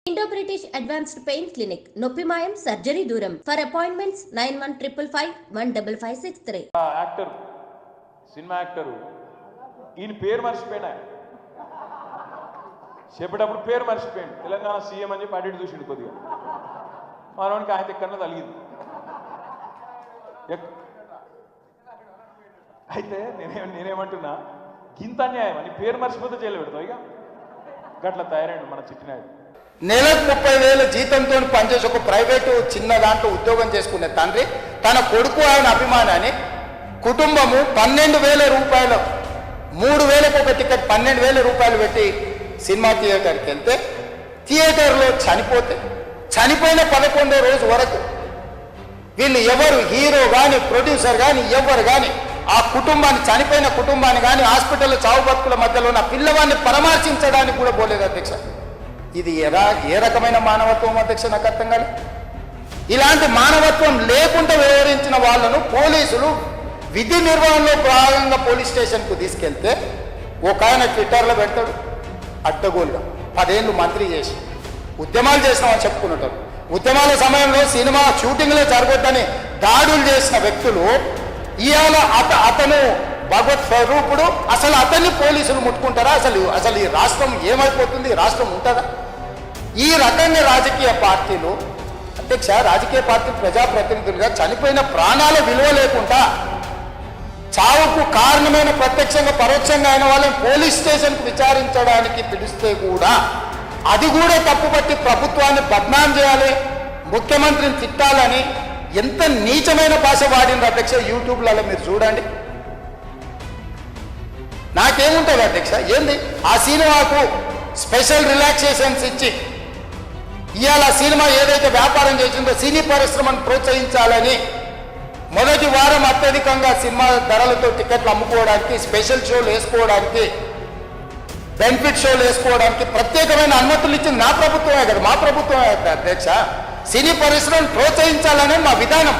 Indo-British Advanced Pain Clinic, Noppimayam, Surgery Duram. For appointments, 9155515563. Actor cinema actor ఈయన పేరు మర్చిపోయినా చెప్పేటప్పుడు పేరు మర్చిపోయాడు. తెలంగాణ సీఎం అని చెప్పి అడిగి చూసిండు కొద్దిగా మనవానికి ఆయన ఎక్కడన్నా తలిగింది. అయితే నేనేమంటున్నా ఇంత అన్యాయం అని పేరు మర్చిపోతే జైలు పెడతావు ఇక గట్ల తయారైండు మన చిట్టినాయుడు. నెలకు 30,000 జీతంతో పనిచేసి ఒక ప్రైవేటు చిన్న దాంట్లో ఉద్యోగం చేసుకునే తండ్రి తన కొడుకు ఆయన అభిమానాన్ని కుటుంబము 12,000 రూపాయలు 3,000కు ఒక టికెట్ 12,000 రూపాయలు పెట్టి సినిమా థియేటర్కి వెళ్తే థియేటర్లో చనిపోయిన 11వ రోజు వరకు వీళ్ళు ఎవరు హీరో కానీ ప్రొడ్యూసర్ కానీ ఎవరు కానీ ఆ కుటుంబాన్ని చనిపోయిన కుటుంబాన్ని కానీ హాస్పిటల్లో చావు బతుకుల మధ్యలో ఉన్న పిల్లవాడిని పరామర్శించడానికి కూడా పోలేదు అధ్యక్ష. ఇది ఏ రకమైన మానవత్వం అధ్యక్ష? నాకు అర్థం కాదు. ఇలాంటి మానవత్వం లేకుండా వ్యవహరించిన వాళ్ళను పోలీసులు విధి నిర్వహణలో భాగంగా పోలీస్ స్టేషన్కు తీసుకెళ్తే ఒక ఆయన ట్విట్టర్లో పెడతాడు అడ్డగోలుగా 10 ఏళ్ళు మంత్రి చేసి ఉద్యమాలు చేసినామని చెప్పుకున్నట్టు ఉద్యమాల సమయంలో సినిమా షూటింగ్లో జరగొద్దని దాడులు చేసిన వ్యక్తులు ఇవాళ అతను భగవత్ స్వరూపుడు. అసలు అతన్ని పోలీసులు ముట్టుకుంటారా? అసలు ఈ రాష్ట్రం ఏమైపోతుంది? రాష్ట్రం ఉంటుందా? ఈ రకంగా రాజకీయ పార్టీలు అధ్యక్ష రాజకీయ పార్టీ ప్రజాప్రతినిధులుగా చనిపోయిన ప్రాణాల విలువ లేకుండా చావుకు కారణమైన ప్రత్యక్షంగా పరోక్షంగా అయిన వాళ్ళని పోలీస్ స్టేషన్కు విచారించడానికి పిలిస్తే కూడా అది కూడా తప్పుపట్టి ప్రభుత్వాన్ని బద్నాం చేయాలి, ముఖ్యమంత్రిని తిట్టాలని ఎంత నీచమైన భాష వాడింది అధ్యక్ష. యూట్యూబ్లలో మీరు చూడండి. నాకేముంటుంది అధ్యక్ష? ఏంది ఆ సినిమాకు స్పెషల్ రిలాక్సేషన్స్ ఇచ్చి ఇవాళ సినిమా ఏదైతే వ్యాపారం చేసిందో సినీ పరిశ్రమను ప్రోత్సహించాలని మొదటి వారం అత్యధికంగా సినిమా ధరలతో టికెట్లు అమ్ముకోవడానికి, స్పెషల్ షోలు వేసుకోవడానికి, బెనిఫిట్ షోలు వేసుకోవడానికి ప్రత్యేకమైన అనుమతులు ఇచ్చింది నా ప్రభుత్వమే కదా, మా ప్రభుత్వమే కదా అధ్యక్ష. సినీ పరిశ్రమను ప్రోత్సహించాలనే మా విధానం.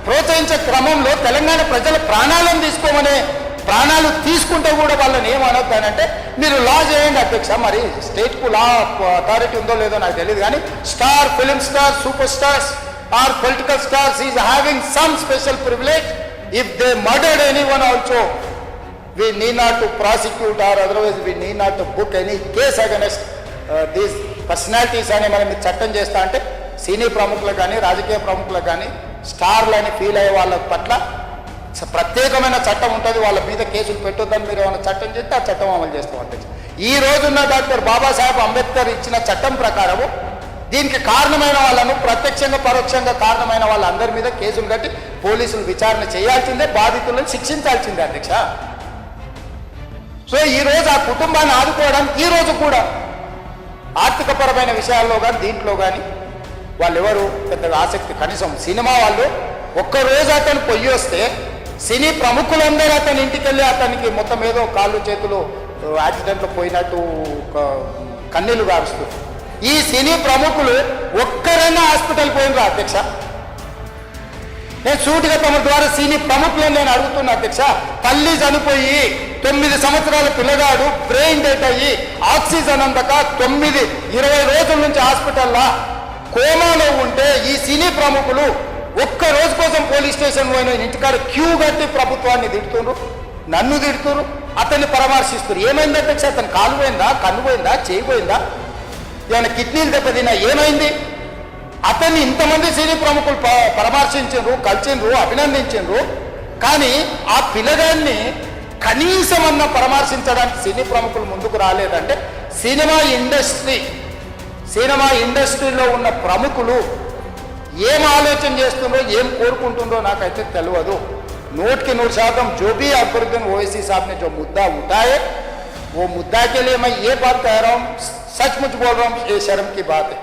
ప్రోత్సహించే క్రమంలో తెలంగాణ ప్రజల ప్రాణాలను తీసుకోమనే ప్రాణాలు తీసుకుంటే కూడా వాళ్ళని ఏమనొద్దానంటే మీరు లా చేయండి అధ్యక్ష. మరి స్టేట్కు లా అథారిటీ ఉందో లేదో నాకు తెలియదు కానీ star, film star, super stars or political stars is having some special privilege. If they murdered anyone also we need not to prosecute or otherwise we need not to book any case against these personalities అని మనం చట్టం చేస్తా అంటే సినీ ప్రముఖులకు కానీ రాజకీయ ప్రముఖులకు కానీ స్టార్లని ఫీల్ అయ్యే వాళ్ళ పట్ల ప్రత్యేకమైన చట్టం ఉంటుంది. వాళ్ళ మీద కేసులు పెట్టొద్దని మీరు ఏమైనా చట్టం చేస్తే ఆ చట్టం అమలు చేస్తాం అధ్యక్ష. ఈ రోజున్న డాక్టర్ బాబాసాహెబ్ అంబేద్కర్ ఇచ్చిన చట్టం ప్రకారము దీనికి కారణమైన వాళ్ళను ప్రత్యక్షంగా పరోక్షంగా కారణమైన వాళ్ళందరి మీద కేసులు కట్టి పోలీసులు విచారణ చేయాల్సిందే, బాధితులను శిక్షించాల్సిందే అధ్యక్ష. సో ఈరోజు ఆ కుటుంబాన్ని ఆదుకోవడానికి ఈరోజు కూడా ఆర్థికపరమైన విషయాల్లో కానీ దీంట్లో కానీ వాళ్ళు ఎవరు పెద్దగా ఆసక్తి, కనీసం సినిమా వాళ్ళు ఒక్కరోజు అతను పొయ్యి వస్తే సినీ ప్రముఖులందరూ అతని ఇంటికి వెళ్ళి అతనికి మొత్తం ఏదో కాళ్ళు చేతులు యాక్సిడెంట్లో పోయినట్టు కన్నీళ్లు గారుస్తూ ఈ సినీ ప్రముఖులు ఒక్కరైనా హాస్పిటల్ పోయినరా అధ్యక్ష? నేను సూటిగా తమ ద్వారా సినీ ప్రముఖులను నేను అడుగుతున్నా అధ్యక్ష. తల్లి చనిపోయి 9 సంవత్సరాల పిల్లగాడు బ్రెయిన్ డెత్ అయ్యి ఆక్సిజన్ అందక 20 రోజుల నుంచి హాస్పిటల్లో కోమాలో ఉంటే ఈ సినీ ప్రముఖులు ఒక్క రోజు కోసం పోలీస్ స్టేషన్ పోయిన ఇంటికాడ క్యూ కట్టి ప్రభుత్వాన్ని తిడుతున్నారు, నన్ను తిడుతున్నారు, అతన్ని పరామర్శిస్తున్నారు. ఏమైంది అధ్యక్ష? అతను కాలు పోయిందా, కన్ను పోయిందా, చేయి పోయిందా, ఏమైనా కిడ్నీలు దెబ్బతిన్నా, ఏమైంది? అతన్ని ఇంతమంది సినీ ప్రముఖులు పరామర్శించారు, కలిసిండ్రు, అభినందించారు. కానీ ఆ పిల్లగాన్ని కనీసమన్నా పరామర్శించడానికి సినీ ప్రముఖులు ముందుకు రాలేదంటే సినిమా ఇండస్ట్రీలో ఉన్న ప్రముఖులు ఏం ఆలోచన చేస్తుందో ఏం కోరుకుంటుందో నాకైతే తెలియదు. 100% जो भी अकबरुद्दीन ओवैसी साहब ने जो मुद्दा उठाए वो मुद्दा के लिए मैं ये बात कह रहा हूँ, सचमुच बोल रहा हूँ, ये शर्म की बात है.